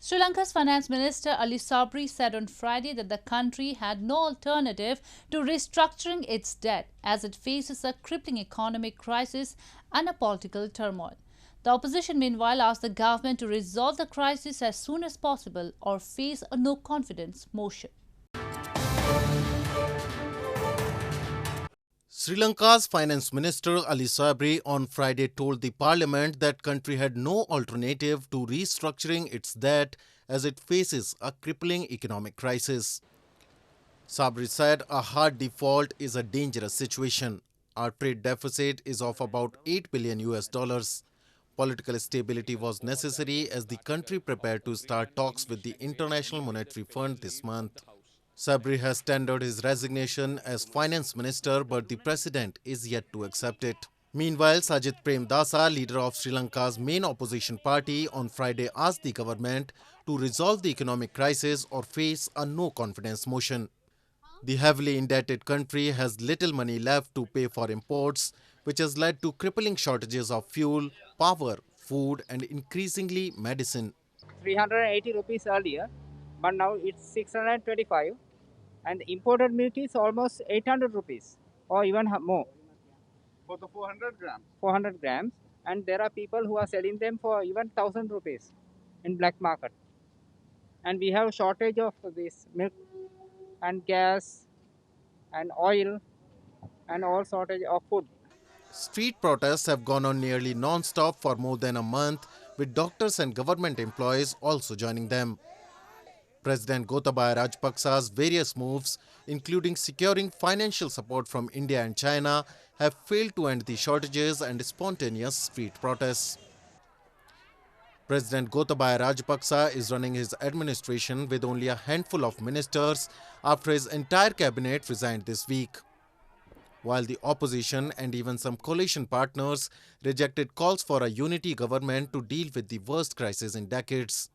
Sri Lanka's Finance Minister Ali Sabry said on Friday that the country had no alternative to restructuring its debt as it faces a crippling economic crisis and a political turmoil. The opposition, meanwhile, asked the government to resolve the crisis as soon as possible or face a no confidence motion. Sri Lanka's Finance Minister Ali Sabry on Friday told the parliament that country had no alternative to restructuring its debt as it faces a crippling economic crisis. Sabry said a hard default is a dangerous situation. Our trade deficit is of about 8 billion US dollars. Political stability was necessary as the country prepared to start talks with the International Monetary Fund this month. Sabry has tendered his resignation as finance minister, but the president is yet to accept it. Meanwhile, Sajith Premdasa, leader of Sri Lanka's main opposition party, on Friday asked the government to resolve the economic crisis or face a no-confidence motion. The heavily indebted country has little money left to pay for imports, which has led to crippling shortages of fuel, power, food and increasingly medicine. 380 rupees earlier, but now it's 625, and the imported milk is almost 800 rupees or even more for the 400 grams. 400 grams, and there are people who are selling them for even 1000 rupees in black market. And we have shortage of this milk and gas and oil and all shortage of food. Street protests have gone on nearly non-stop for more than a month, with doctors and government employees also joining them. President Gotabaya Rajapaksa's various moves, including securing financial support from India and China, have failed to end the shortages and spontaneous street protests. President Gotabaya Rajapaksa is running his administration with only a handful of ministers after his entire cabinet resigned this week, while the opposition and even some coalition partners rejected calls for a unity government to deal with the worst crisis in decades.